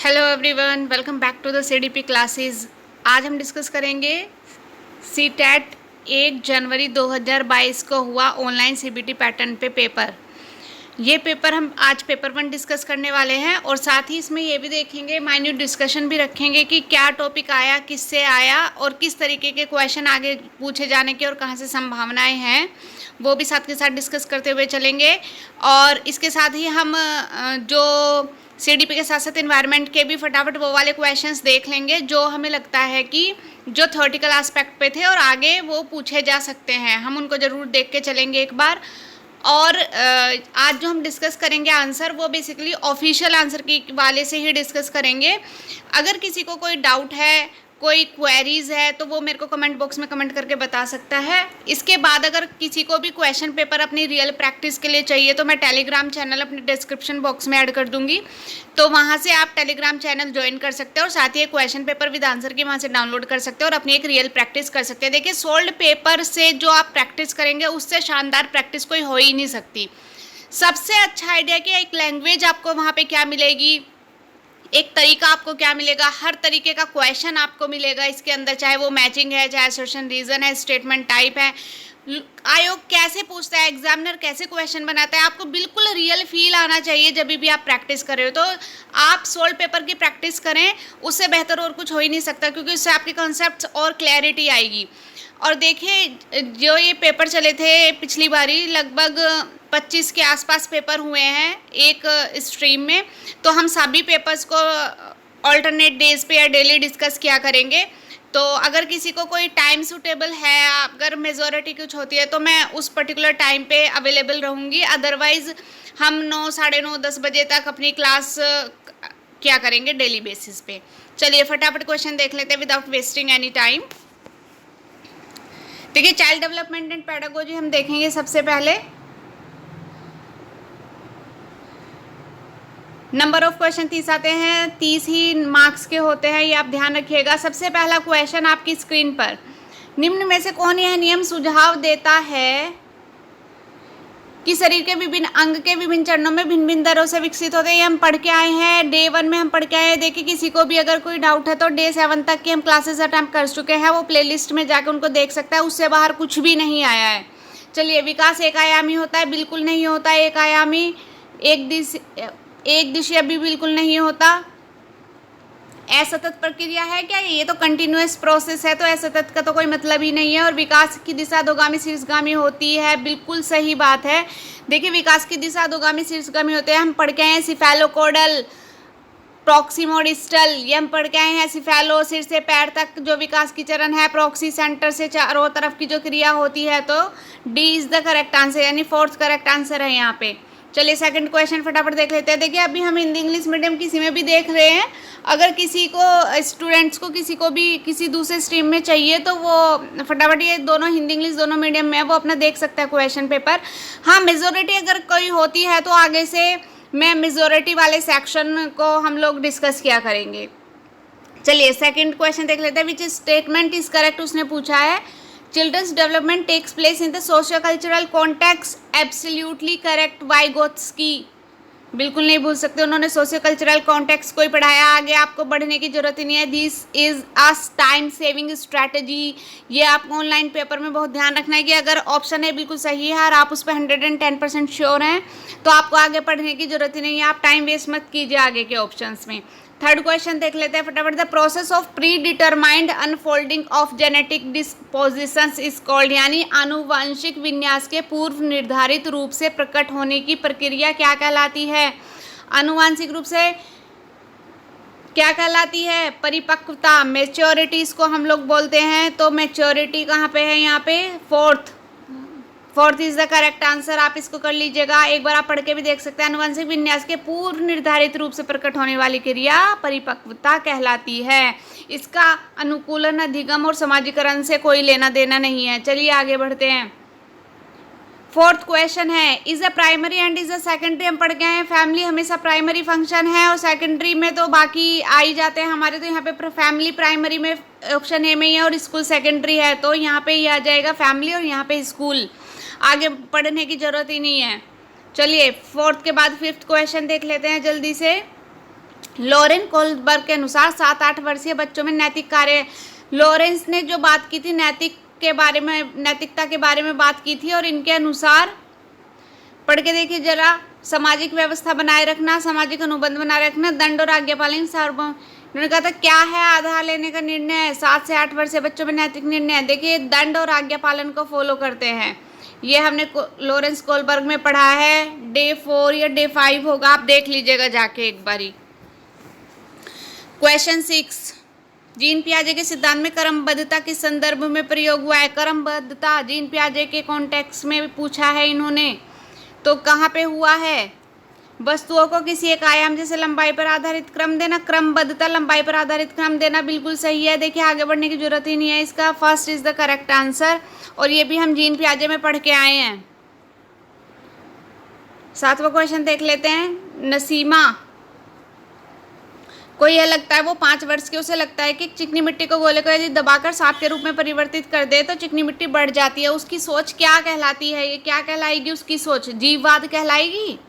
Hello everyone, welcome back to the CDP classes. आज हम discuss करेंगे सीटेट 1 जनवरी 2022 को हुआ ऑनलाइन सीबीटी पैटर्न पे पेपर। ये पेपर हम आज पेपर 1 डिस्कस करने वाले हैं और साथ ही इसमें ये भी देखेंगे, माइन्यूट डिस्कशन भी रखेंगे कि क्या टॉपिक आया, किससे आया और किस तरीके के क्वेश्चन आगे पूछे जाने के और कहाँ से संभावनाएं हैं, वो भी साथ के साथ डिस्कस करते हुए चलेंगे। और इसके साथ ही हम जो सीडीपी के साथ साथ इन्वायरमेंट के भी फटाफट वो वाले क्वेश्चंस देख लेंगे जो हमें लगता है कि जो थ्योरेटिकल एस्पेक्ट पे थे और आगे वो पूछे जा सकते हैं, हम उनको ज़रूर देख के चलेंगे एक बार। और आज जो हम डिस्कस करेंगे आंसर, वो बेसिकली ऑफिशियल आंसर की वाले से ही डिस्कस करेंगे। अगर किसी को कोई डाउट है, कोई क्वेरीज है, तो वो मेरे को कमेंट बॉक्स में कमेंट करके बता सकता है। इसके बाद अगर किसी को भी क्वेश्चन पेपर अपनी रियल प्रैक्टिस के लिए चाहिए तो मैं टेलीग्राम चैनल अपने डिस्क्रिप्शन बॉक्स में ऐड कर दूंगी, तो वहाँ से आप टेलीग्राम चैनल ज्वाइन कर सकते हैं और साथ ही एक क्वेश्चन पेपर विद आंसर की वहाँ से डाउनलोड कर सकते हैं और अपनी एक रियल प्रैक्टिस कर सकते हैं। देखिए, सोल्ड पेपर से जो आप प्रैक्टिस करेंगे उससे शानदार प्रैक्टिस कोई हो ही नहीं सकती। सबसे अच्छा आइडिया कि एक लैंग्वेज आपको वहाँ पे क्या मिलेगी, एक तरीका आपको क्या मिलेगा, हर तरीके का क्वेश्चन आपको मिलेगा इसके अंदर, चाहे वो मैचिंग है, चाहे असर्शन रीजन है, स्टेटमेंट टाइप है, आयोग कैसे पूछता है, एग्जामिनर कैसे क्वेश्चन बनाता है, आपको बिल्कुल रियल फील आना चाहिए जब भी आप प्रैक्टिस कर रहे हो। तो आप सोल्ड पेपर की प्रैक्टिस करें, उससे बेहतर और कुछ हो ही नहीं सकता, क्योंकि उससे आपके कॉन्सेप्ट्स और क्लैरिटी आएगी। और देखिए, जो ये पेपर चले थे पिछली बारी, लगभग 25 के आसपास पेपर हुए हैं एक स्ट्रीम में, तो हम सभी पेपर्स को ऑल्टरनेट डेज पे या डेली डिस्कस किया करेंगे। तो अगर किसी को कोई टाइम सूटेबल है, अगर मेजॉरिटी कुछ होती है तो मैं उस पर्टिकुलर टाइम पे अवेलेबल रहूँगी, अदरवाइज़ हम 9, साढ़े 9, 10 बजे तक अपनी क्लास क्या करेंगे डेली बेसिस पे। चलिए फटाफट क्वेश्चन देख लेते हैं विदाउट वेस्टिंग एनी टाइम। देखिए, चाइल्ड डेवलपमेंट एंड पेडागोजी हम देखेंगे सबसे पहले। नंबर ऑफ क्वेश्चन 30 आते हैं, 30 ही मार्क्स के होते हैं, ये आप ध्यान रखिएगा। सबसे पहला क्वेश्चन आपकी स्क्रीन पर, निम्न में से कौन यह नियम सुझाव देता है कि शरीर के विभिन्न अंग के विभिन्न चरणों में भिन्न भिन्न दरों से विकसित होते हैं। ये हम पढ़ के आए हैं, डे 1 में हम पढ़ के आए हैं। देखिए, किसी को भी अगर कोई डाउट है तो डे 7 तक की हम क्लासेस अटेम्प्ट कर चुके हैं, वो प्लेलिस्ट में जाकर उनको देख सकता है, उससे बाहर कुछ भी नहीं आया है। चलिए, विकास एक आयामी होता है? बिल्कुल नहीं होता है एक आयामी। एक दिशीय भी बिल्कुल नहीं होता। असतत प्रक्रिया है क्या? ये तो कंटिन्यूअस प्रोसेस है, तो असतत का तो कोई मतलब ही नहीं है। और विकास की दिशा अधोगामी शीर्षगामी होती है, बिल्कुल सही बात है। देखिए, विकास की दिशा अधोगामी शीर्षगामी होते हैं। हम पढ़ के आए हैं सिफेलोकोडल, प्रॉक्सिमोडिस्टल, ये हम पढ़ के आए हैं। सिफेलो, सिर से पैर तक जो विकास की चरण है, प्रॉक्सी सेंटर से चारों तरफ की जो क्रिया होती है। तो D is the correct answer, यानी 4th करेक्ट आंसर है यहाँ पे। चलिए सेकंड क्वेश्चन फटाफट देख लेते हैं। देखिए, अभी हम हिंदी इंग्लिश मीडियम किसी में भी देख रहे हैं, अगर किसी को स्टूडेंट्स को किसी को भी किसी दूसरे स्ट्रीम में चाहिए तो वो फटाफट, ये दोनों हिंदी इंग्लिश दोनों मीडियम में है, वो अपना देख सकता है क्वेश्चन पेपर। हाँ, मेजोरिटी अगर कोई होती है तो आगे से मैं मेजोरिटी वाले सेक्शन को हम लोग डिस्कस किया करेंगे। चलिए सेकेंड क्वेश्चन देख लेते हैं। विच स्टेटमेंट इज करेक्ट, उसने पूछा है। Children's development takes place in the socio cultural context, absolutely correct. Vygotsky, बिल्कुल नहीं भूल सकते, उन्होंने सोशियो कल्चरल कॉन्टेक्स्ट को ही पढ़ाया, आगे आपको बढ़ने की जरूरत ही नहीं है। This is a time saving strategy, ये आपको ऑनलाइन पेपर में बहुत ध्यान रखना है कि अगर ऑप्शन है बिल्कुल सही है और आप उस पर 110% श्योर हैं तो आपको आगे पढ़ने की जरूरत ही नहीं है, आप टाइम वेस्ट मत कीजिए आगे के ऑप्शंस में। थर्ड क्वेश्चन देख लेते हैं फटाफट। The process of predetermined unfolding of genetic dispositions is called, यानी आनुवंशिक विन्यास के पूर्व निर्धारित रूप से प्रकट होने की प्रक्रिया क्या कहलाती है? आनुवंशिक रूप से क्या कहलाती है? परिपक्वता, मैच्योरिटी इसको हम लोग बोलते हैं। तो मैच्योरिटी कहाँ पे है? यहाँ पे 4th is the correct answer, आप इसको कर लीजिएगा। एक बार आप पढ़ के भी देख सकते हैं। आनुवंशिक विन्यास के पूर्व निर्धारित रूप से प्रकट होने वाली क्रिया परिपक्वता कहलाती है। इसका अनुकूलन, अधिगम और समाजीकरण से कोई लेना देना नहीं है। चलिए आगे बढ़ते हैं। 4th क्वेश्चन है, is a primary and is a secondary, हम पढ़ के आए हैं। फैमिली हमेशा प्राइमरी फंक्शन है और सेकेंडरी में तो बाकी आ ही जाते हैं हमारे। तो यहाँ पे फैमिली प्राइमरी में ऑप्शन ए में ही है और स्कूल सेकेंडरी है, तो यहाँ पे ही आ जाएगा फैमिली और यहाँ पे स्कूल, आगे पढ़ने की जरूरत ही नहीं है। चलिए 4th के बाद 5th क्वेश्चन देख लेते हैं जल्दी से। लॉरेन कोलबर्ग के अनुसार 7-8 वर्षीय बच्चों में नैतिक कार्य, लॉरेंस ने जो बात की थी नैतिकता के बारे में बात की थी, और इनके अनुसार पढ़ के देखिए जरा, सामाजिक व्यवस्था बनाए रखना, सामाजिक अनुबंध बनाए रखना, दंड और आज्ञा पालन, सार्वभौम। उन्होंने कहा था क्या है आधार लेने का निर्णय, 7 से 8 वर्षीय बच्चों में नैतिक निर्णय। देखिए दंड और आज्ञा पालन को फॉलो करते हैं, ये हमने लॉरेंस कोलबर्ग में पढ़ा है। डे 4 या डे 5 होगा, आप देख लीजिएगा जाके एक बारी। क्वेश्चन 6, जीन पियाजे के सिद्धांत में क्रमबद्धता किस संदर्भ में प्रयोग हुआ है? क्रमबद्धता जीन पियाजे के कॉन्टेक्स्ट में पूछा है इन्होंने, तो कहाँ पे हुआ है? वस्तुओं को किसी एक आयाम जैसे लंबाई पर आधारित क्रम देना, क्रमबद्धता लंबाई पर आधारित क्रम देना, बिल्कुल सही है। देखिए आगे बढ़ने की जरूरत ही नहीं है, इसका first is the correct answer, और ये भी हम जीन पियाजे में पढ़ के आए हैं। 7वां क्वेश्चन देख लेते हैं। नसीमा को यह लगता है, वो 5 वर्ष की, उसे लगता है कि चिकनी मिट्टी को गोले को यदि दबाकर सांप के रूप में परिवर्तित कर दे तो चिकनी मिट्टी बढ़ जाती है। उसकी सोच क्या कहलाती है? ये क्या कहलाएगी उसकी सोच? जीववाद कहलाएगी।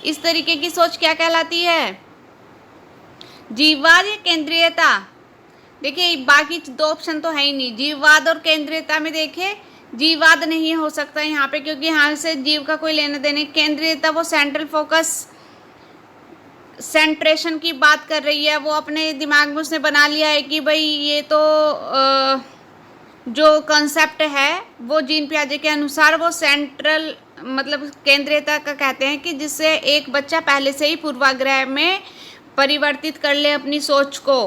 इस तरीके की सोच क्या कहलाती है? जीववाद या केंद्रीयता? देखिए बाकी 2 ऑप्शन तो है ही नहीं, जीववाद और केंद्रीयता में देखिए जीववाद नहीं हो सकता यहाँ पे, क्योंकि यहाँ से जीव का कोई लेना देने। केंद्रीयता वो सेंट्रल फोकस, सेंट्रेशन की बात कर रही है, वो अपने दिमाग में उसने बना लिया है कि भाई ये तो जो कॉन्सेप्ट है वो जीन पियाजे के अनुसार वो सेंट्रल मतलब केंद्रीयता का कहते हैं कि जिससे एक बच्चा पहले से ही पूर्वाग्रह में परिवर्तित कर ले अपनी सोच को।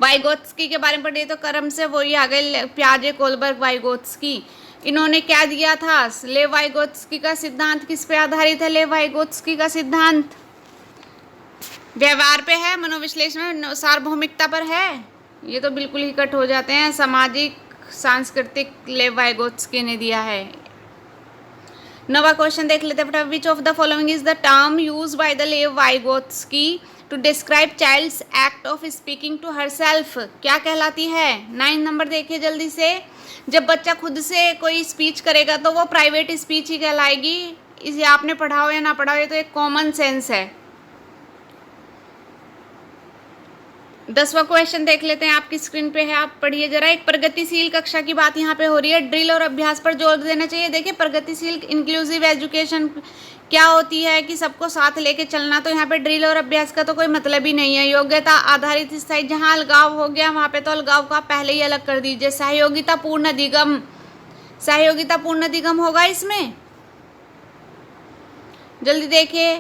वाइगोत्स्की के बारे में पढ़िए तो क्रम से वही आ गए, पियाजे, कोलबर्ग, वाइगोत्स्की। इन्होंने क्या दिया था? लेव वाइगोत्स्की का सिद्धांत किस पे आधारित है? लेव वाइगोत्स्की का सिद्धांत व्यवहार पे है, मनोविश्लेषण, सार्वभौमिकता पर है। ये तो बिल्कुल ही कट हो जाते हैं। सामाजिक सांस्कृतिक लेव वाइगोत्स्की ने दिया है। 9वां क्वेश्चन देख लेते हैं। Which of the following is the term used by the Lev Vygotsky to describe child's act of speaking to herself? क्या कहलाती है? 9 नंबर देखिए जल्दी से। जब बच्चा खुद से कोई स्पीच करेगा तो वो प्राइवेट स्पीच ही कहलाएगी। इसे आपने पढ़ा हो या ना पढ़ा हो, ये तो एक कॉमन सेंस है। 10वां क्वेश्चन देख लेते हैं, आपकी स्क्रीन पे है, आप पढ़िए जरा। एक प्रगतिशील कक्षा की बात यहाँ पे हो रही है, ड्रिल और अभ्यास पर जोर देना चाहिए। देखिए प्रगतिशील इंक्लूसिव एजुकेशन क्या होती है कि सबको साथ लेके चलना, तो यहाँ पे ड्रिल और अभ्यास का तो कोई मतलब ही नहीं है। योग्यता आधारित स्थायी, जहाँ अलगाव हो गया वहाँ पे तो अलगाव को आप पहले ही अलग कर दीजिए। सहयोगिता पूर्ण अधिगम, सहयोगिता पूर्ण अधिगम होगा इसमें, जल्दी देखिए,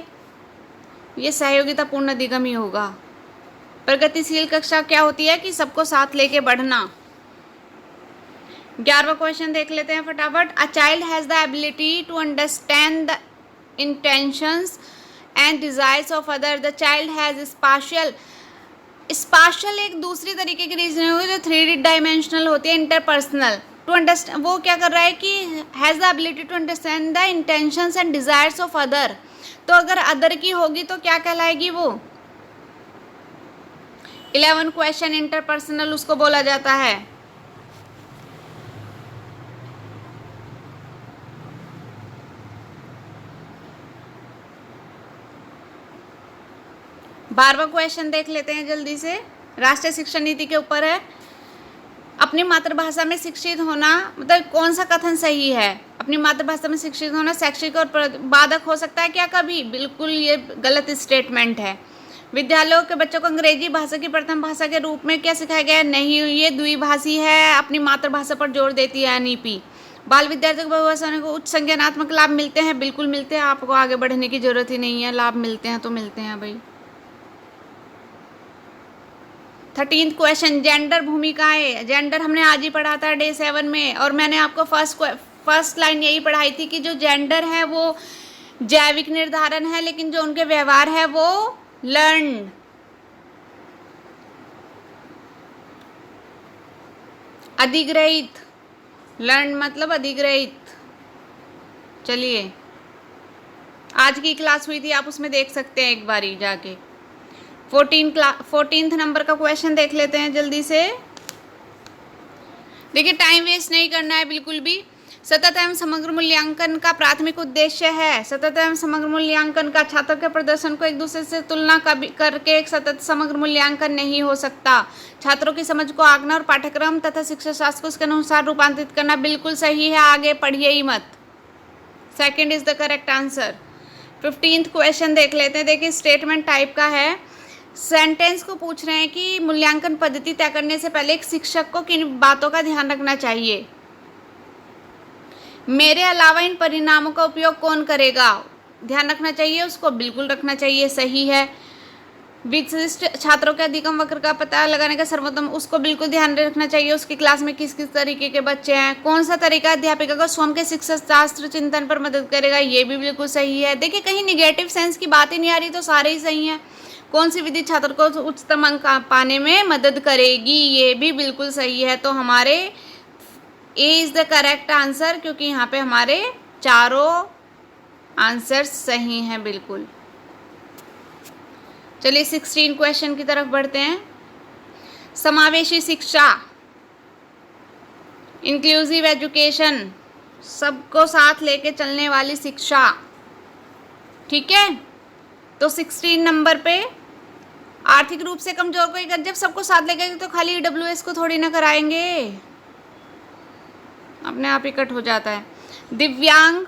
ये सहयोगिता पूर्ण अधिगम ही होगा। प्रगतिशील कक्षा क्या होती है कि सबको साथ लेके बढ़ना। 11वां क्वेश्चन देख लेते हैं फटाफट। A child has the ability to understand the intentions and desires of other. The child has spatial, spatial एक दूसरी तरीके की रीजनिंग होगी जो 3 डायमेंशनल होती है, इंटरपर्सनल। टू अंडरस्टैंड, वो क्या कर रहा है कि has the ability to understand the intentions and desires of other, तो अगर अदर की होगी तो क्या कहलाएगी वो? 11 क्वेश्चन इंटरपर्सनल उसको बोला जाता है। बारहवां क्वेश्चन देख लेते हैं जल्दी से, राष्ट्रीय शिक्षा नीति के ऊपर है। अपनी मातृभाषा में शिक्षित होना, मतलब कौन सा कथन सही है? अपनी मातृभाषा में शिक्षित होना शैक्षिक और बाधक हो सकता है क्या कभी? बिल्कुल ये गलत स्टेटमेंट है। विद्यालयों के बच्चों को अंग्रेजी भाषा की प्रथम भाषा के रूप में क्या सिखाया गया? नहीं, ये द्विभाषी है, अपनी मातृभाषा पर जोर देती है एनईपी। बाल विद्यार्थियों को बहुभाषा को उच्च संज्ञानात्मक लाभ मिलते हैं, बिल्कुल मिलते हैं, आपको आगे बढ़ने की जरूरत ही नहीं है, लाभ मिलते हैं तो मिलते हैं भाई। 13वां क्वेश्चन, जेंडर भूमिकाएं। जेंडर हमने आज ही पढ़ा था डे 7 में, और मैंने आपको फर्स्ट लाइन यही पढ़ाई थी कि जो जेंडर है वो जैविक निर्धारण है, लेकिन जो उनके व्यवहार है वो लर्न। अधिग्रहित, लर्न मतलब अधिग्रहित। चलिए आज की क्लास हुई थी, आप उसमें देख सकते हैं एक बारी जाके। 14th नंबर का क्वेश्चन देख लेते हैं जल्दी से। देखिए टाइम वेस्ट नहीं करना है बिल्कुल भी। सतत एवं समग्र मूल्यांकन का प्राथमिक उद्देश्य है। सतत एवं समग्र मूल्यांकन का छात्रों के प्रदर्शन को एक दूसरे से तुलना करके एक सतत समग्र मूल्यांकन नहीं हो सकता। छात्रों की समझ को आंकना और पाठ्यक्रम तथा शिक्षा शास्त्र को उसके अनुसार रूपांतरित करना बिल्कुल सही है, आगे पढ़िए ही मत। Second is the correct answer. 15th question देख लेते हैं। देखिए स्टेटमेंट टाइप का है। सेंटेंस को पूछ रहे हैं कि मूल्यांकन पद्धति तय करने से पहले एक शिक्षक को किन बातों का ध्यान रखना चाहिए। मेरे अलावा इन परिणामों का उपयोग कौन करेगा, ध्यान रखना चाहिए, उसको बिल्कुल रखना चाहिए, सही है। विशिष्ट छात्रों के अधिगम वक्र का पता लगाने का सर्वोत्तम, उसको बिल्कुल ध्यान रखना चाहिए। उसकी क्लास में किस किस तरीके के बच्चे हैं। कौन सा तरीका अध्यापिका को स्वयं के शिक्षा शास्त्र चिंतन पर मदद करेगा, ये भी बिल्कुल सही है। देखिए कहीं निगेटिव सेंस की बात ही नहीं आ रही, तो सारे ही सही हैं। कौन सी विधि छात्र को उच्चतम अंक पाने में मदद करेगी, ये भी बिल्कुल सही है। तो हमारे ए इज द करेक्ट आंसर, क्योंकि यहाँ पे हमारे चारों आंसर सही हैं बिल्कुल। चलिए 16 क्वेश्चन की तरफ बढ़ते हैं। समावेशी शिक्षा, इंक्लूसिव एजुकेशन, सबको साथ लेके चलने वाली शिक्षा, ठीक है। तो 16 नंबर पे आर्थिक रूप से कमजोर को जब सबको साथ लेके तो खाली ईडब्ल्यूएस को थोड़ी ना कराएंगे, अपने आप ही कट हो जाता है। दिव्यांग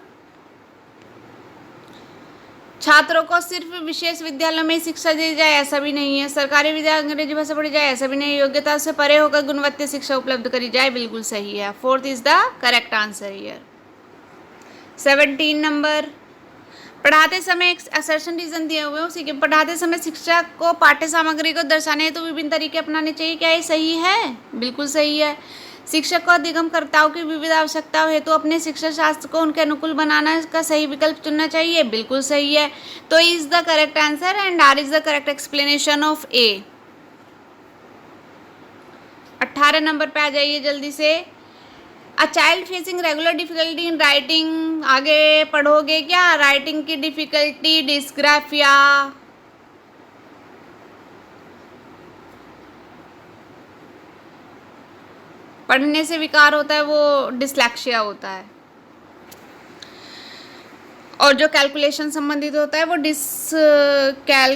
छात्रों को सिर्फ विशेष विद्यालयों में शिक्षा दी जाए ऐसा भी नहीं है। सरकारी विद्यालय अंग्रेजी भाषा पढ़ी जाए ऐसा भी नहीं। योग्यता से परे होकर गुणवत्ता शिक्षा उपलब्ध करी जाए, बिल्कुल सही है। 4th is the correct answer here. 17 number, पढ़ाते समय एक असर्शन रीजन दिए हुए हैं, उसी के पढ़ाते समय शिक्षक को पाठ्य सामग्री को दर्शाने हेतु तो विभिन्न तरीके अपनाने चाहिए, क्या ये सही है, बिल्कुल सही है। शिक्षक को अधिगमकर्ताओं की विविध आवश्यकताओं हेतु अपने शिक्षा शास्त्र को उनके अनुकूल बनाना का सही विकल्प चुनना चाहिए, बिल्कुल सही है। तो is the correct answer and R is the correct explanation of A. 18 number पे आ जाइए जल्दी से। A child facing regular difficulty in writing, आगे पढ़ोगे क्या, राइटिंग की डिफिकल्टी, डिस्ग्राफिया, पढ़ने से विकार होता है वो डिस्लेक्सिया होता है, और जो कैलकुलेशन संबंधित होता है वो डिसकैलकुलिया।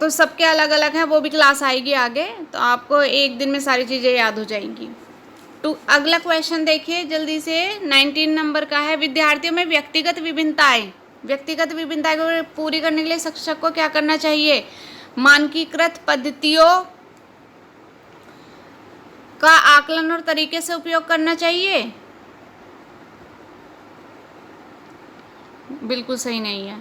तो सबके अलग अलग हैं, वो भी क्लास आएगी आगे, तो आपको एक दिन में सारी चीज़ें याद हो जाएंगी। तो अगला क्वेश्चन देखिए जल्दी से। 19 नंबर का है। विद्यार्थियों में व्यक्तिगत विभिन्नताएं को पूरी करने के लिए शिक्षक को क्या करना चाहिए। मानकीकृत पद्धतियों का आकलन और तरीके से उपयोग करना चाहिए, बिल्कुल सही नहीं है।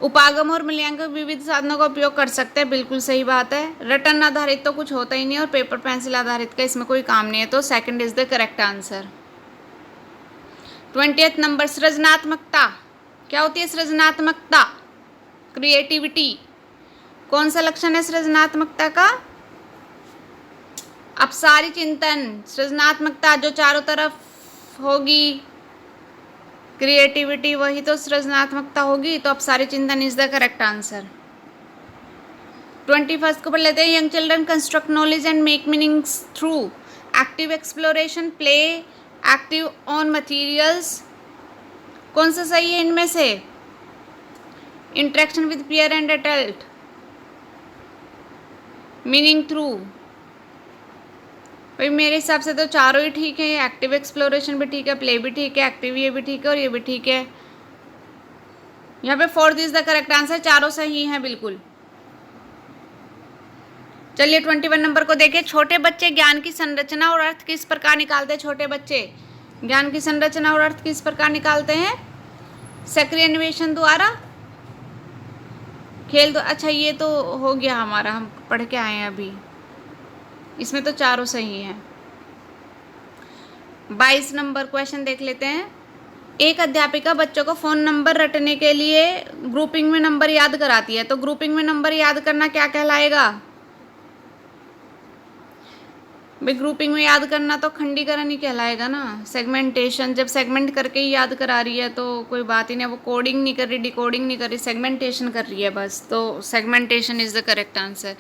उपागम और मूल्यांकन विविध साधनों का उपयोग कर सकते हैं, बिल्कुल सही बात है। रटन आधारित तो कुछ होता ही नहीं, और पेपर पेंसिल आधारित का इसमें कोई काम नहीं है, तो second is the correct answer. 20th number, सृजनात्मकता, क्या होती है सृजनात्मकता, क्रिएटिविटी, कौन सा लक्षण है सृजनात्मकता का, अपसारी चिंतन। सृजनात्मकता जो चारों तरफ होगी, क्रिएटिविटी, वही तो सृजनात्मकता होगी, तो अपसारी चिंतन is the correct answer. 21st को पढ़ लेते हैं। Young children construct knowledge and make meanings through active exploration, play, active on materials, कौन सा सही है इनमें से। Interaction with peer and adult, meaning through, भाई मेरे हिसाब से तो चारों ही ठीक है। एक्टिव एक्सप्लोरेशन भी ठीक है, प्ले भी ठीक है, एक्टिव ये भी ठीक है, और ये भी ठीक है। यहाँ पे 4th is the correct answer, चारों सही हैं बिल्कुल। चलिए 21 नंबर को देखिए। छोटे बच्चे ज्ञान की संरचना और अर्थ किस प्रकार निकालते हैं। छोटे बच्चे ज्ञान की संरचना और अर्थ किस प्रकार निकालते हैं। सक्रिय अन्वेषण द्वारा, खेल दो, अच्छा ये तो हो गया हमारा, हम पढ़ के आए हैं अभी, इसमें तो चारों सही हैं। 22 नंबर क्वेश्चन देख लेते हैं। एक अध्यापिका बच्चों को फ़ोन नंबर रटने के लिए ग्रुपिंग में नंबर याद कराती है, तो ग्रुपिंग में नंबर याद करना क्या कहलाएगा। भाई ग्रुपिंग में याद करना तो खंडीकरण ही कहलाएगा ना। सेगमेंटेशन, जब सेगमेंट करके ही याद करा रही है तो कोई बात ही नहीं, वो कोडिंग नहीं कर रही, डिकोडिंग नहीं कर रही, सेगमेंटेशन कर रही है बस, तो segmentation is the correct answer.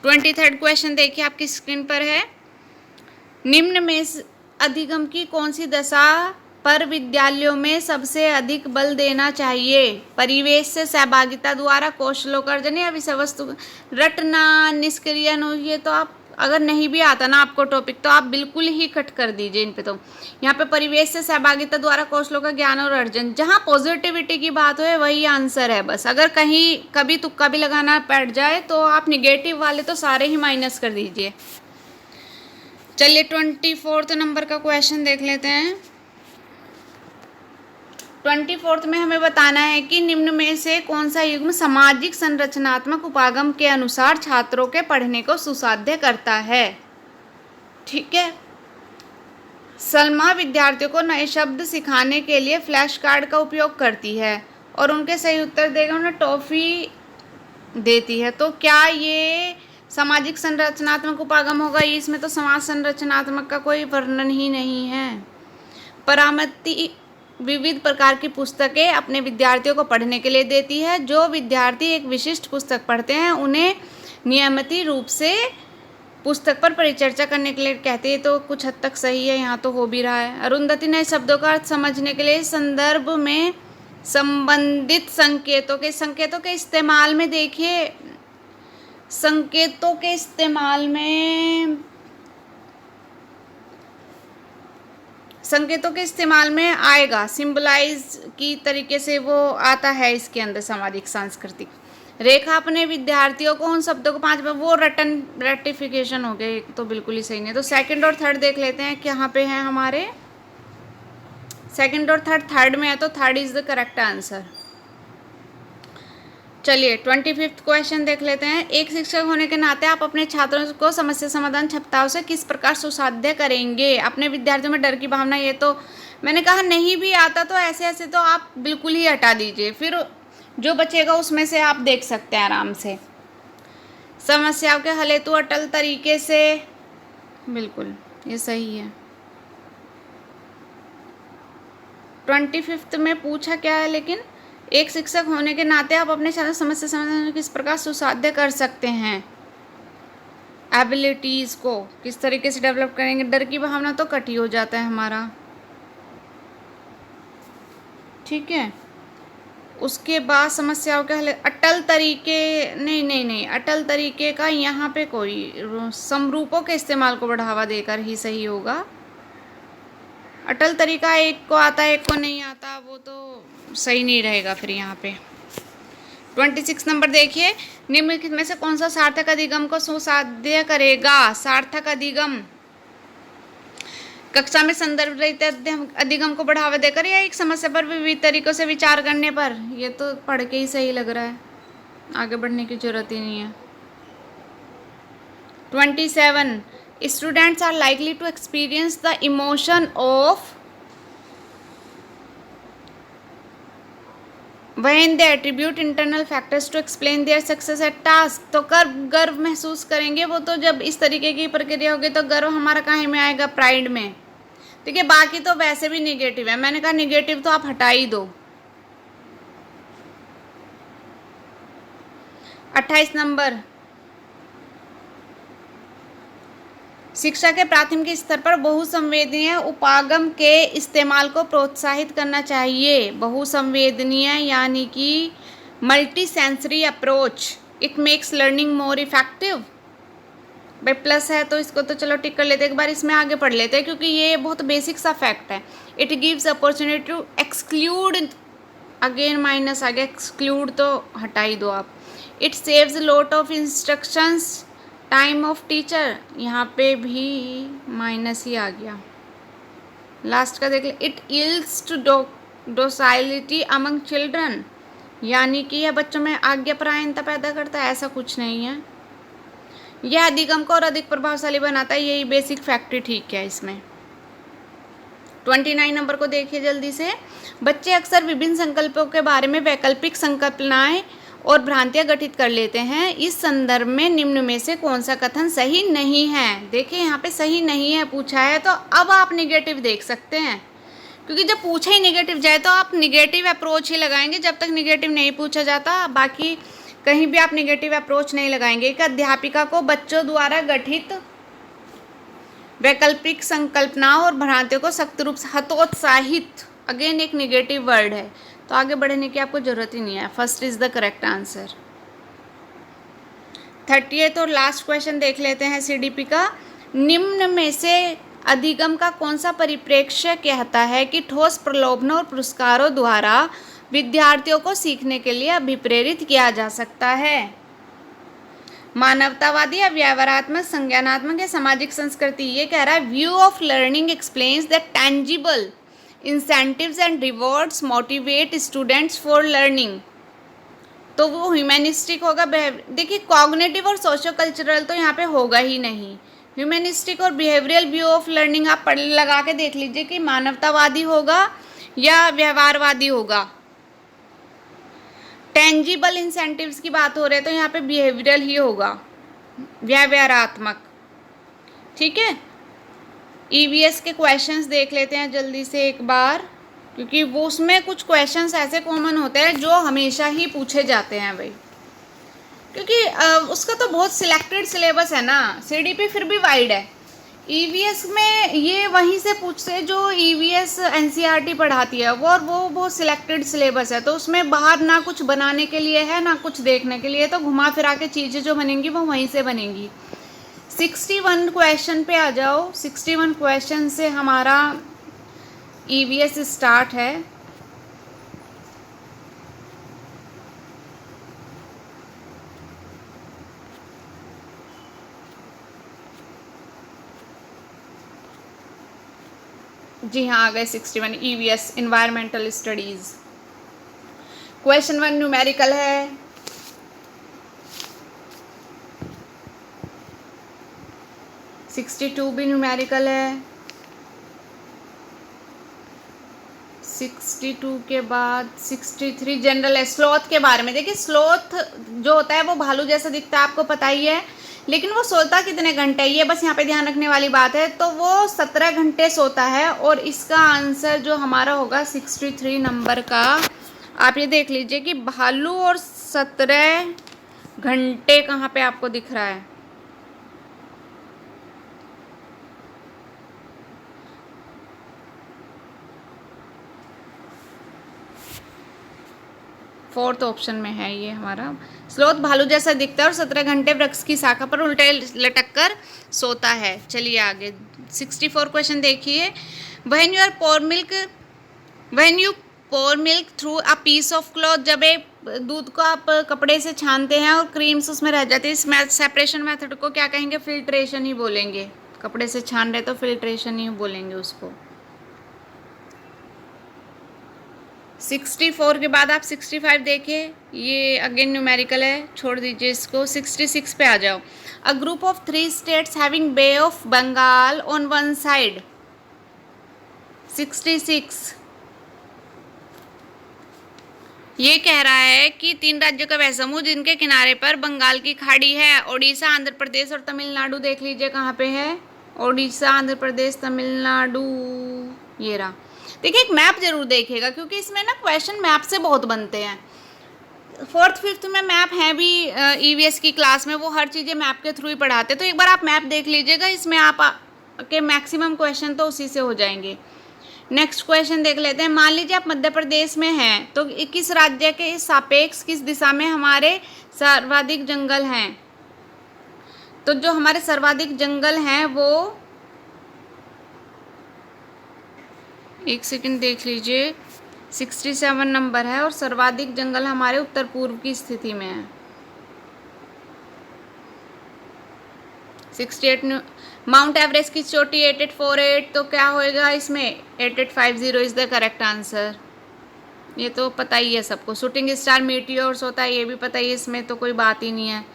23rd question देखिए आपकी स्क्रीन पर है। निम्न में अधिगम की कौन सी दशा पर विद्यालयों में सबसे अधिक बल देना चाहिए? परिवेश से सहभागिता द्वारा कौशलों का अर्जन या विषय वस्तु रटना, निष्क्रियण। ये तो आप अगर नहीं भी आता ना आपको टॉपिक तो आप बिल्कुल ही कट कर दीजिए इन पे। तो यहाँ पे परिवेश से सहभागिता द्वारा कौशलों का ज्ञान और अर्जन, जहाँ पॉजिटिविटी की बात हो वही आंसर है बस। अगर कहीं कभी तुक्का भी लगाना पड़ जाए तो आप निगेटिव वाले तो सारे ही माइनस कर दीजिए। चलिए 24 नंबर का क्वेश्चन देख लेते हैं। 24 में हमें बताना है कि निम्न में से कौन सा युग्म सामाजिक संरचनात्मक उपागम के अनुसार छात्रों के पढ़ने को सुसाध्य करता है। ठीक है। सलमा विद्यार्थियों को नए शब्द सिखाने के लिए फ्लैश कार्ड का उपयोग करती है और उनके सही उत्तर देकर उन्हें टॉफी देती है। तो क्या ये सामाजिक संरचनात्मक उपागम होगा? इसमें तो समाज संरचनात्मक का कोई वर्णन ही नहीं है। परामति विविध प्रकार की पुस्तकें अपने विद्यार्थियों को पढ़ने के लिए देती है। जो विद्यार्थी एक विशिष्ट पुस्तक पढ़ते हैं उन्हें नियमित रूप से पुस्तक पर परिचर्चा करने के लिए कहते हैं। तो कुछ हद तक सही है, यहाँ तो हो भी रहा है। अरुंधति नए शब्दों का अर्थ समझने के लिए संदर्भ में संबंधित संकेतों के इस्तेमाल में देखिए, संकेतों के इस्तेमाल में आएगा, सिंबलाइज की तरीके से वो आता है इसके अंदर। सामाजिक सांस्कृतिक रेखा अपने विद्यार्थियों को उन शब्दों को 5 बार, वो रेटिफिकेशन हो गए तो बिल्कुल ही सही नहीं। तो सेकंड और थर्ड देख लेते हैं, कहाँ पे हैं हमारे सेकंड और थर्ड में है, तो third is the correct answer. चलिए 25 क्वेश्चन देख लेते हैं। एक शिक्षक होने के नाते आप अपने छात्रों को समस्या समाधान क्षमताओं से किस प्रकार सुसाध्य करेंगे? अपने विद्यार्थियों में डर की भावना, ये तो मैंने कहा नहीं भी आता तो ऐसे तो आप बिल्कुल ही हटा दीजिए, फिर जो बचेगा उसमें से आप देख सकते हैं आराम से। समस्याओं के हल हेतु अटल तरीके से, बिल्कुल ये सही है। 25 में पूछा क्या है, लेकिन एक शिक्षक होने के नाते आप अपने छात्रों समस्या समाधान किस प्रकार सुसाध्य कर सकते हैं? एबिलिटीज़ को किस तरीके से डेवलप करेंगे? डर की भावना तो कट ही हो जाता है हमारा। ठीक है। उसके बाद समस्याओं के हल अटल तरीके, नहीं, अटल तरीके का यहाँ पे कोई समरूपों के इस्तेमाल को बढ़ावा देकर ही सही होगा। अटल तरीका एक को आता है एक को नहीं आता, वो तो सही नहीं रहेगा फिर यहाँ पे। 26 नंबर देखिए, निम्नलिखित में से कौन सा सार्थक अधिगम को सुसाध्य करेगा? सार्थक अधिगम कक्षा में संदर्भ रहित अधिगम को बढ़ावा देकर या एक समस्या पर विविध तरीकों से विचार करने पर? ये तो पढ़ के ही सही लग रहा है, आगे बढ़ने की जरूरत ही नहीं है। 27 Students are likely to experience the emotion of when they attribute internal factors to explain their success at task। तो गर्व महसूस करेंगे वो तो जब इस तरीके की प्रक्रिया होगी, तो गर्व हमारा कहाँ में आएगा? प्राइड में। ठीक है। बाकी तो वैसे भी निगेटिव है, मैंने कहा निगेटिव तो आप हटा ही दो। 28 नंबर, शिक्षा के प्राथमिक स्तर पर बहुसंवेदनीय उपागम के इस्तेमाल को प्रोत्साहित करना चाहिए। बहुसंवेदनीय यानी कि multi sensory approach, it makes learning more effective. भाई प्लस है तो इसको तो चलो टिक कर लेते हैं, एक बार इसमें आगे पढ़ लेते हैं क्योंकि ये बहुत बेसिक सा फैक्ट है। It gives opportunity to exclude, again minus आ गया, एक्सक्लूड तो हटा ही दो आप। It saves lot of instructions, time of teacher, यहाँ पे भी माइनस ही आ गया। लास्ट का देख ले, it yields to docility among children, यानी कि यह बच्चों में आज्ञापरायणता पैदा करता है, ऐसा कुछ नहीं है। यह अधिगम को और अधिक प्रभावशाली बनाता है, यही बेसिक फैक्ट ठीक है इसमें। 29 नंबर को देखिए जल्दी से। बच्चे अक्सर विभिन्न संकल्पों के बारे में वैकल्पिक संकल्पनाएं और भ्रांतियां गठित कर लेते हैं। इस संदर्भ में निम्न में से कौन सा कथन सही नहीं है? देखिए यहाँ पे सही नहीं है पूछा है, तो अब आप निगेटिव देख सकते हैं, क्योंकि जब पूछा ही निगेटिव जाए तो आप निगेटिव अप्रोच ही लगाएंगे जब तक निगेटिव नहीं पूछा जाता। बाकी कहीं भी आप निगेटिव अप्रोच नहीं लगाएंगे। एक अध्यापिका को बच्चों द्वारा गठित वैकल्पिक संकल्पनाओं और भ्रांतियों को सख्त रूप से हतोत्साहित, अगेन एक निगेटिव वर्ड है, तो आगे बढ़ने की आपको जरूरत ही नहीं है। First is the correct answer. 30th और लास्ट क्वेश्चन देख लेते हैं सीडीपी का। निम्न में से अधिगम का कौन सा परिप्रेक्ष्य कहता है कि ठोस प्रलोभनों और पुरस्कारों द्वारा विद्यार्थियों को सीखने के लिए अभिप्रेरित किया जा सकता है? मानवतावादी या व्यवहारात्मक, संज्ञानात्मक या सामाजिक संस्कृति? ये कह रहा है view of learning explains that tangible incentives and rewards motivate students for learning. तो वो ह्यूमनिस्टिक होगा। देखिए कॉग्निटिव और सोशो कल्चरल तो यहाँ पे होगा ही नहीं। ह्यूमनिस्टिक और बिहेवियरल व्यू ऑफ लर्निंग आप पढ़ लगा के देख लीजिए कि मानवतावादी होगा या व्यवहारवादी होगा। टेंजिबल इंसेंटिव्स की बात हो रही है तो यहाँ पे बिहेवियरल ही होगा, व्यवहारात्मक। ठीक है, ईवीएस के क्वेश्चंस देख लेते हैं जल्दी से एक बार, क्योंकि वो उसमें कुछ क्वेश्चंस ऐसे कॉमन होते हैं जो हमेशा ही पूछे जाते हैं भाई, क्योंकि उसका तो बहुत सिलेक्टेड सिलेबस है ना। सीडीपी फिर भी वाइड है। ईवीएस में ये वहीं से पूछते हैं जो ईवीएस एनसीईआरटी पढ़ाती है वो, और वो बहुत सिलेक्टेड सिलेबस है, तो उसमें बाहर ना कुछ बनाने के लिए है ना कुछ देखने के लिए, तो घुमा फिरा के चीज़ें जो बनेंगी वो वहीं से बनेंगी। 61 क्वेश्चन पे आ जाओ। 61 क्वेश्चन से हमारा ईवीएस स्टार्ट है। जी हाँ, आ गए 61 EVS environmental studies. Question 1 numerical है। - 62 भी न्यूमेरिकल है। 62 के बाद 63 जनरल है। स्लोथ के बारे में देखिए, स्लोथ जो होता है वो भालू जैसा दिखता है, आपको पता ही है, लेकिन वो सोता कितने घंटे, ये बस यहाँ पे ध्यान रखने वाली बात है। तो वो 17 घंटे सोता है, और इसका आंसर जो हमारा होगा 63 नंबर का, आप ये देख लीजिए कि भालू और 17 घंटे कहाँ पे आपको दिख रहा है। फोर्थ ऑप्शन में है ये हमारा। स्लोथ भालू जैसा दिखता है और 17 घंटे वृक्ष की शाखा पर उल्टे लटक कर सोता है। चलिए आगे 64 क्वेश्चन देखिए। When you pour milk through a piece of cloth, जब एक दूध को आप कपड़े से छानते हैं और क्रीम्स उसमें रह जाती है, इस सेपरेशन मेथड को क्या कहेंगे? फिल्ट्रेशन ही बोलेंगे। कपड़े से छान रहे तो फिल्ट्रेशन ही बोलेंगे उसको। 64 के बाद आप 65 देखिए, ये अगेन न्यूमेरिकल है, छोड़ दीजिए इसको। 66 पे आ जाओ। A group of 3 states having Bay of Bengal on one side. 66 ये कह रहा है कि 3 राज्यों का वह समूह जिनके किनारे पर बंगाल की खाड़ी है। ओडिशा, आंध्र प्रदेश और तमिलनाडु देख लीजिए कहाँ पे है। ओडिशा, आंध्र प्रदेश, तमिलनाडु, ये रहा। देखिए एक मैप जरूर देखिएगा, क्योंकि इसमें ना क्वेश्चन मैप से बहुत बनते हैं। 4th 5th में मैप है भी ईवीएस की क्लास में, वो हर चीज़ें मैप के थ्रू ही पढ़ाते हैं, तो एक बार आप मैप देख लीजिएगा, इसमें आप के मैक्सिमम क्वेश्चन तो उसी से हो जाएंगे। नेक्स्ट क्वेश्चन देख लेते हैं। मान लीजिए आप मध्य प्रदेश में हैं, तो किस राज्य के सापेक्ष किस दिशा में हमारे सर्वाधिक जंगल हैं? तो जो हमारे सर्वाधिक जंगल हैं वो, एक सेकंड देख लीजिए, 67 नंबर है, और सर्वाधिक जंगल हमारे उत्तर पूर्व की स्थिति में है। 68 माउंट एवरेस्ट की चोटी 8848, तो क्या होएगा इसमें? 8850 इज द करेक्ट आंसर। ये तो पता ही है सबको। शूटिंग स्टार मीटियोर्स होता है, ये भी पता ही है, इसमें तो कोई बात ही नहीं है।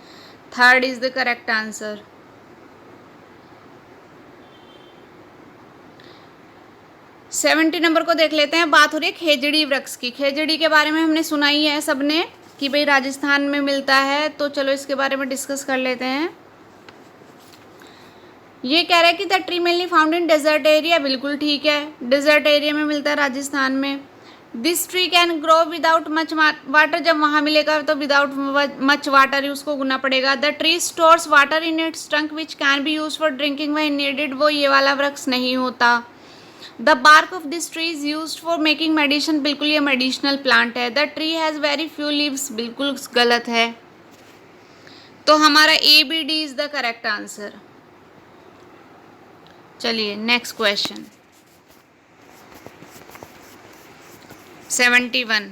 3rd is the correct answer. Seventy number को देख लेते हैं। बात हो रही है खेजड़ी वृक्ष की। खेजड़ी के बारे में हमने सुना ही है सबने कि भाई राजस्थान में मिलता है, तो चलो इसके बारे में डिस्कस कर लेते हैं। ये कह रहा है कि the tree mainly found in desert area, बिल्कुल ठीक है, डेजर्ट एरिया में मिलता है राजस्थान में। This tree can grow without much water, जब वहाँ मिलेगा तो विदाउट मच वाटर ही उसको उगना पड़ेगा। The tree stores water in its trunk which can be use for drinking when needed, वो ये वाला वृक्ष नहीं होता। The bark of this tree is use for making medicine, बिल्कुल ये मेडिसिनल प्लांट है। The tree has very few leaves, बिल्कुल गलत है। तो हमारा A B D is the correct answer. चलिए नेक्स्ट क्वेश्चन 71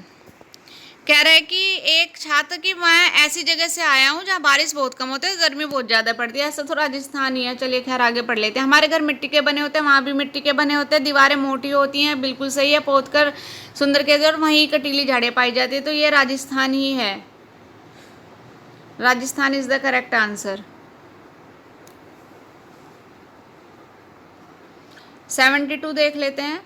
कह रहा है कि एक छात्र की मैं ऐसी जगह से आया हूँ जहाँ बारिश बहुत कम होती है, गर्मी बहुत ज़्यादा पड़ती है। ऐसा तो राजस्थान ही है। चलिए खैर आगे पढ़ लेते हैं। हमारे घर मिट्टी के बने होते हैं, वहाँ भी मिट्टी के बने होते हैं। दीवारें मोटी होती हैं, बिल्कुल सही है। पोत कर सुंदर के और वहीं कटीली झाड़ियाँ पाई जाती है। तो ये राजस्थान ही है। Rajasthan is the correct answer. 72 देख लेते हैं।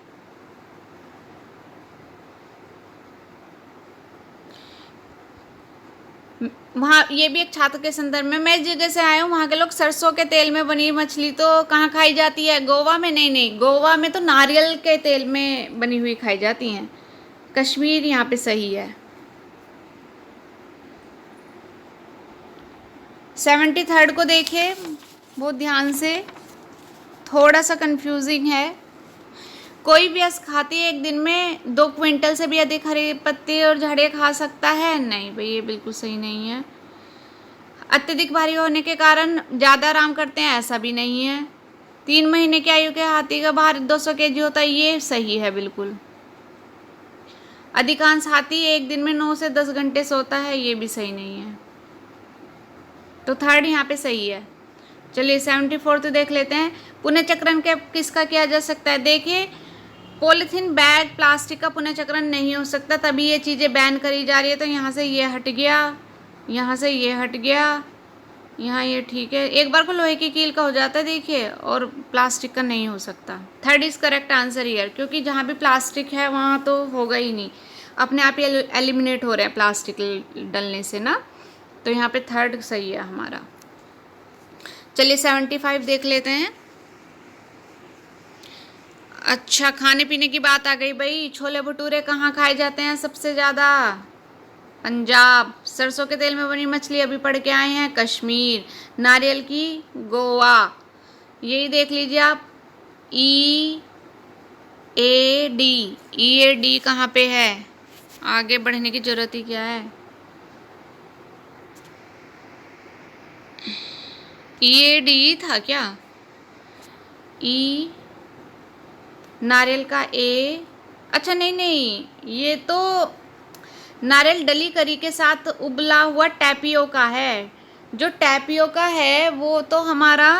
वहाँ ये भी एक छात्र के संदर्भ में, मैं जिस जगह से आया हूँ वहाँ के लोग सरसों के तेल में बनी मछली तो कहाँ खाई जाती है? गोवा में? नहीं, गोवा में तो नारियल के तेल में बनी हुई खाई जाती हैं। कश्मीर यहाँ पे सही है। 73 को देखिए बहुत ध्यान से, थोड़ा सा कंफ्यूजिंग है। कोई वयस्क हाथी एक दिन में 2 क्विंटल से भी अधिक हरे पत्ते और झाड़ियाँ खा सकता है? नहीं भाई, ये बिल्कुल सही नहीं है। अत्यधिक भारी होने के कारण ज़्यादा आराम करते हैं? ऐसा भी नहीं है। 3 महीने की आयु के हाथी का भार 200 kg होता है, ये सही है बिल्कुल। अधिकांश हाथी एक दिन में 9 से 10 घंटे सोता है, ये भी सही नहीं है। तो थर्ड यहाँ पे सही है। चलिए 74 देख लेते हैं। पुनर्चक्रण के किसका किया जा सकता है? देखिए पॉलीथीन बैग प्लास्टिक का पुनर्चक्रण नहीं हो सकता, तभी ये चीज़ें बैन करी जा रही है। तो यहाँ से ये हट गया, यहाँ से ये हट गया, यहाँ ये ठीक है। एक बार को लोहे की कील का हो जाता है देखिए, और प्लास्टिक का नहीं हो सकता। Third is correct answer year, क्योंकि जहाँ भी प्लास्टिक है वहाँ तो होगा ही नहीं, अपने आप ही एलिमिनेट हो रहे हैं प्लास्टिक डलने से ना। तो यहाँ पे थर्ड सही है हमारा। चलिए 75 देख लेते हैं। अच्छा, खाने पीने की बात आ गई भाई। छोले भटूरे कहाँ खाए जाते हैं सबसे ज़्यादा? पंजाब। सरसों के तेल में बनी मछली अभी पढ़ के आए हैं, कश्मीर। नारियल की, गोवा। यही देख लीजिए आप, ई ए डी कहाँ पे है? आगे बढ़ने की ज़रूरत ही क्या है? ई डी था क्या? ई नारियल का ए, अच्छा नहीं, ये तो नारियल डली करी के साथ उबला हुआ टैपियोका है। जो टैपियोका है वो तो हमारा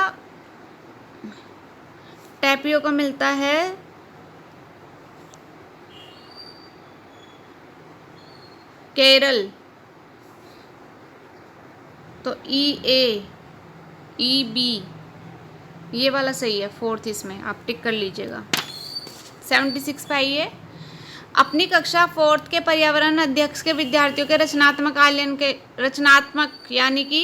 टैपियोका मिलता है केरल। तो ई बी ये वाला सही है, फोर्थ इसमें आप टिक कर लीजिएगा। 76 पे आइए। अपनी कक्षा 4th के पर्यावरण अध्यक्ष के विद्यार्थियों के रचनात्मक यानी कि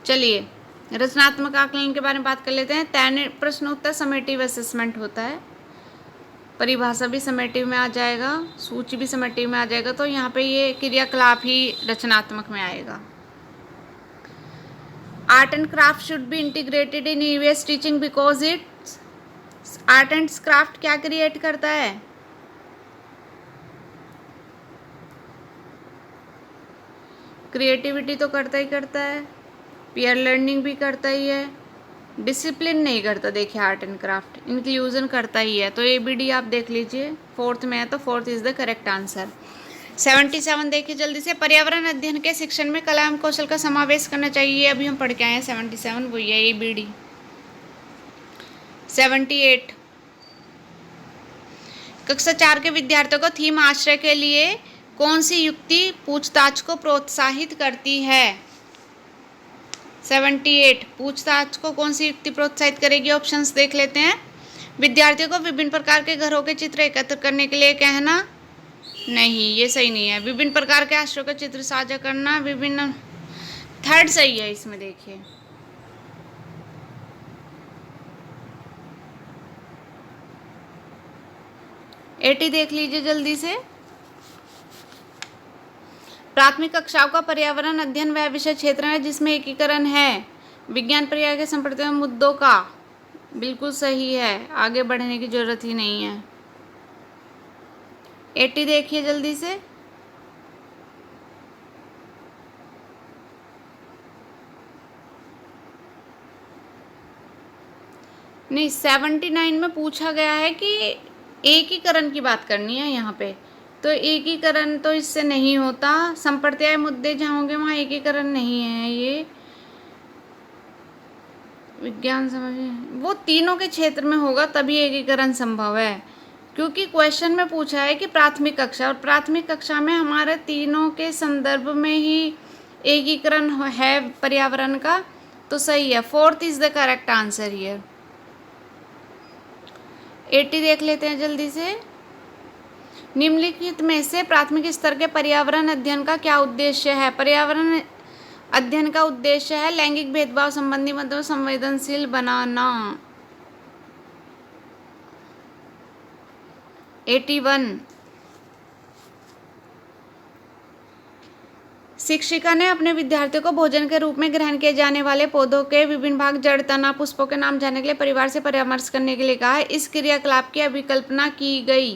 चलिए रचनात्मक आकलन के बारे में बात कर लेते हैं। तैयार प्रश्न उत्तर समेटिव असेसमेंट होता है, परिभाषा भी समेटिव में आ जाएगा, सूची भी समेटिव में आ जाएगा। तो यहाँ पे ये क्रियाकलाप ही रचनात्मक में आएगा। Art and craft should be integrated in EVS teaching because it's art and craft क्या क्रिएट करता है? क्रिएटिविटी तो करता ही करता है, पीयर लर्निंग भी करता ही है, डिसिप्लिन नहीं करता। देखिए आर्ट एंड क्राफ्ट इंक्लूजन करता ही है। तो ABD आप देख लीजिए, 4th में है तो 4th is the correct answer. 77 देखिए जल्दी से। पर्यावरण अध्ययन के शिक्षण में कला एवं कौशल का समावेश करना चाहिए, अभी हम पढ़ के आए हैं 77, वही है ABD। 78 कक्षा 4 के विद्यार्थियों को थीम आश्रय के लिए कौन सी युक्ति पूछताछ को प्रोत्साहित करती है? 78 पूछताछ को कौन सी युक्ति प्रोत्साहित करेगी? ऑप्शंस देख लेते हैं। विद्यार्थियों को विभिन्न प्रकार के घरों के चित्र एकत्र करने के लिए कहना, नहीं ये सही नहीं है। विभिन्न प्रकार के आश्रयों का चित्र साझा करना, विभिन्न, थर्ड सही है इसमें। देखिए 80 देख लीजिए जल्दी से। प्राथमिक कक्षाओं का पर्यावरण अध्ययन वह विषय क्षेत्र है जिसमें एकीकरण है विज्ञान पर्यावरण के संपर्क मुद्दों का। बिल्कुल सही है, आगे बढ़ने की जरूरत ही नहीं है। 80 देखिए जल्दी से। नहीं, 79 में पूछा गया है कि एकीकरण की बात करनी है यहाँ पे, तो एकीकरण तो इससे नहीं होता। संप्रत्याय मुद्दे जहाँ होंगे वहाँ एकीकरण नहीं है। ये विज्ञान समझ वो तीनों के क्षेत्र में होगा तभी एकीकरण संभव है, क्योंकि क्वेश्चन में पूछा है कि प्राथमिक कक्षा, और प्राथमिक कक्षा में हमारे तीनों के संदर्भ में ही एकीकरण है पर्यावरण का, तो सही है। 4th is the correct answer here. 80 देख लेते हैं जल्दी से। निम्नलिखित में से प्राथमिक स्तर के पर्यावरण अध्ययन का क्या उद्देश्य है? पर्यावरण अध्ययन का उद्देश्य है लैंगिक भेदभाव संबंधी मुद्दों संवेदनशील बनाना। 81। शिक्षिका ने अपने विद्यार्थियों को भोजन के रूप में ग्रहण किए जाने वाले पौधों के विभिन्न भाग, जड़, तना, पुष्पों के नाम जानने के लिए परिवार से परामर्श करने के लिए कहा है। इस क्रियाकलाप की अभिकल्पना की गई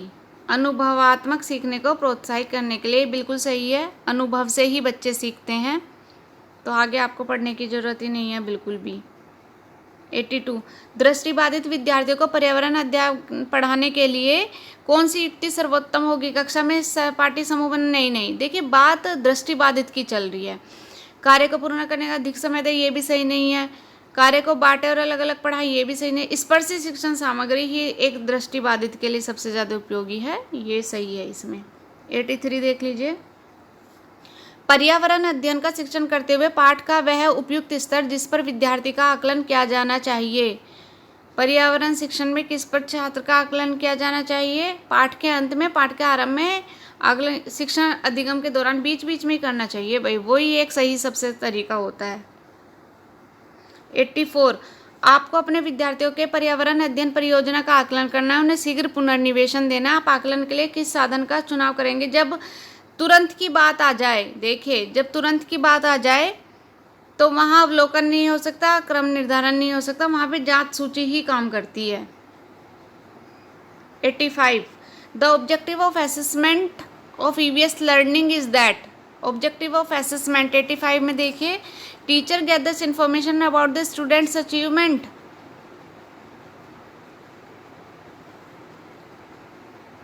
अनुभवात्मक सीखने को प्रोत्साहित करने के लिए। बिल्कुल सही है, अनुभव से ही बच्चे सीखते हैं, तो आगे आपको पढ़ने की जरूरत ही नहीं है बिल्कुल भी। 82। दृष्टिबाधित विद्यार्थियों को पर्यावरण अध्ययन पढ़ाने के लिए कौन सी युक्ति सर्वोत्तम होगी? कक्षा में सहपाठी समूह बन नहीं, देखिए बात दृष्टिबाधित की चल रही है। कार्य को पूर्ण करने का अधिक समय दे, ये भी सही नहीं है। कार्य को बांटे और अलग अलग पढ़ाए, ये भी सही नहीं। स्पर्शी शिक्षण सामग्री ही एक दृष्टिबाधित के लिए सबसे ज़्यादा उपयोगी है, ये सही है इसमें। 83 देख लीजिए। पर्यावरण अध्ययन का शिक्षण करते हुए पाठ का वह उपयुक्त स्तर जिस पर विद्यार्थी का आकलन किया जाना चाहिए। पर्यावरण शिक्षण में किस पर छात्र का आकलन किया जाना चाहिए? पाठ के अंत में, पाठ के आरंभ में, आकलन शिक्षण अधिगम के दौरान, बीच बीच में ही करना चाहिए भाई, वही एक सही सबसे तरीका होता है। 84। आपको अपने विद्यार्थियों के पर्यावरण अध्ययन परियोजना का आकलन करना है, उन्हें शीघ्र पुनर्निवेशन देना। आप आकलन के लिए किस साधन का चुनाव करेंगे? जब तुरंत की बात आ जाए, देखिए जब तुरंत की बात आ जाए तो वहाँ अवलोकन नहीं हो सकता, क्रम निर्धारण नहीं हो सकता, वहाँ पे जांच सूची ही काम करती है। 85। The objective of assessment of EVS learning is that. Objective of assessment 85 में देखिए, teacher gathers information about the students achievement.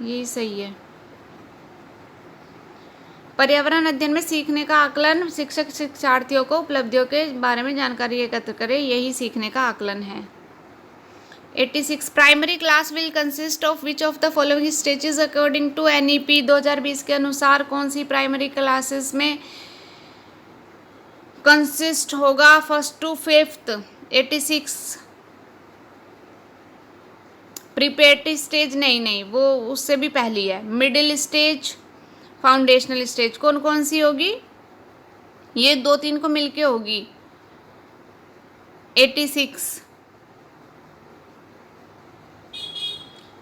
यही सही है। पर्यावरण अध्ययन में सीखने का आकलन, शिक्षक शिक्षार्थियों को उपलब्धियों के बारे में जानकारी एकत्र करे, यही सीखने का आकलन है। 86। Primary class will consist of which of the following stages according to NEP 2020 के अनुसार कौन सी प्राइमरी क्लासेस में कंसिस्ट होगा? 1st to 5th। 86। Preparatory stage नहीं, वो उससे भी पहली है। मिडिल स्टेज, फाउंडेशनल स्टेज, कौन कौन सी होगी? ये 2-3 को मिलके होगी। 86।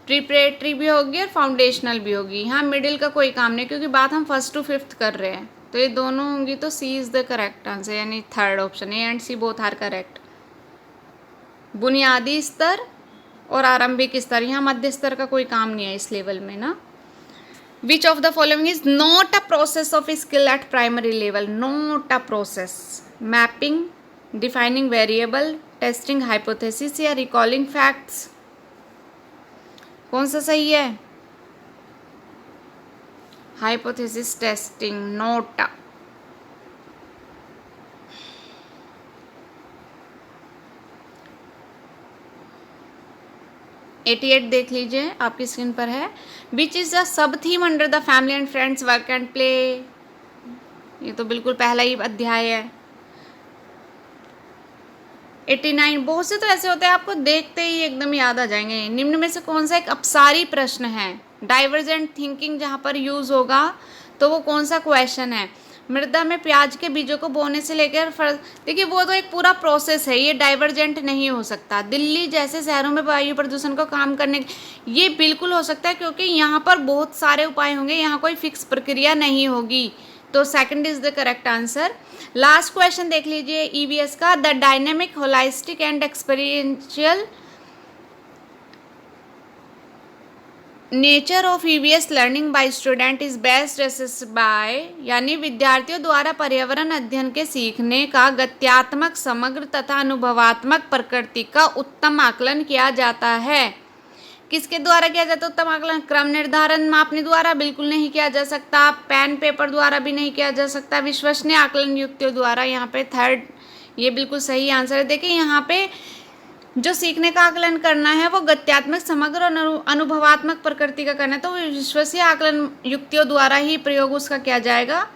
प्रिपरेटरी भी होगी और फाउंडेशनल भी होगी। यहाँ मिडिल का कोई काम नहीं, क्योंकि बात हम 1st to 5th कर रहे हैं, तो ये दोनों होंगी, तो C is the correct answer, यानी 3rd option. A and C both are correct. बुनियादी स्तर और आरंभिक स्तर, यहाँ मध्य स्तर का कोई काम नहीं है इस लेवल में ना। Which of the following is not a process of skill at primary level? Not a process. Mapping, defining variable, testing hypothesis या recalling facts? कौन सा सही है? Hypothesis testing, not a. Eighty देख लीजिए, आपकी स्क्रीन पर है। Which is the sub theme under the family and friends work and play? ये तो बिल्कुल पहला ही अध्याय है। 89। बहुत से तो ऐसे होते हैं आपको देखते ही एकदम याद आ जाएंगे। निम्न में से कौन सा एक अपसारी प्रश्न है? डाइवर्जेंट थिंकिंग जहाँ पर यूज होगा तो वो कौन सा क्वेश्चन है? मृदा में प्याज के बीजों को बोने से लेकर देखिए वो तो एक पूरा प्रोसेस है, ये डाइवर्जेंट नहीं हो सकता। दिल्ली जैसे शहरों में वायु प्रदूषण को कम करने ये बिल्कुल हो सकता है, क्योंकि यहाँ पर बहुत सारे उपाय होंगे, यहाँ कोई फिक्स प्रक्रिया नहीं होगी। तो second is the correct answer. Last question देख लीजिए ईवीएस का। The dynamic holistic and experiential nature of EVS learning by student is best assessed by, यानी विद्यार्थियों द्वारा पर्यावरण अध्ययन के सीखने का गत्यात्मक, समग्र तथा अनुभवात्मक प्रकृति का उत्तम आकलन किया जाता है। किसके द्वारा किया जाता है उत्तम आकलन? क्रम निर्धारण मापने द्वारा बिल्कुल नहीं किया जा सकता, पेन पेपर द्वारा भी नहीं किया जा सकता, विश्वसनीय आकलन युक्तियों द्वारा। यहाँ पे थर्ड ये बिल्कुल सही आंसर है। देखिए यहाँ पे जो सीखने का आकलन करना है वो गत्यात्मक, समग्र और अनुभवात्मक प्रकृति का करना है, तो विश्वसनीय आकलन युक्तियों द्वारा ही प्रयोग उसका किया जाएगा,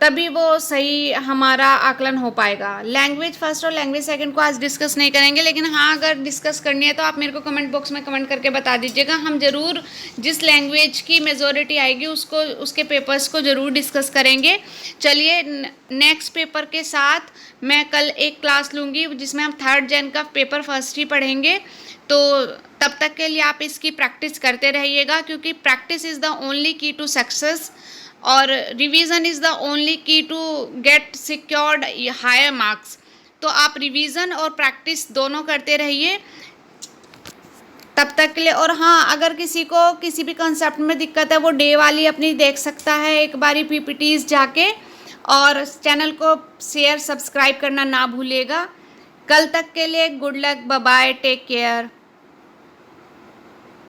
तभी वो सही हमारा आकलन हो पाएगा। लैंग्वेज फर्स्ट और लैंग्वेज सेकंड को आज डिस्कस नहीं करेंगे, लेकिन हाँ अगर डिस्कस करनी है तो आप मेरे को कमेंट बॉक्स में कमेंट करके बता दीजिएगा। हम ज़रूर जिस लैंग्वेज की मेजॉरिटी आएगी उसके पेपर्स को ज़रूर डिस्कस करेंगे। चलिए नेक्स्ट पेपर के साथ मैं कल एक क्लास लूँगी जिसमें हम 3rd जन का पेपर फर्स्ट ही पढ़ेंगे। तो तब तक के लिए आप इसकी प्रैक्टिस करते रहिएगा, क्योंकि practice is the only key to success और revision is the only key to get secured higher marks. तो आप रिवीजन और प्रैक्टिस दोनों करते रहिए तब तक के लिए। और हाँ अगर किसी को किसी भी कंसेप्ट में दिक्कत है वो डे वाली अपनी देख सकता है एक बारी पीपीटीज जाके, और चैनल को शेयर सब्सक्राइब करना ना भूलिएगा। कल तक के लिए good luck, bye bye, take care.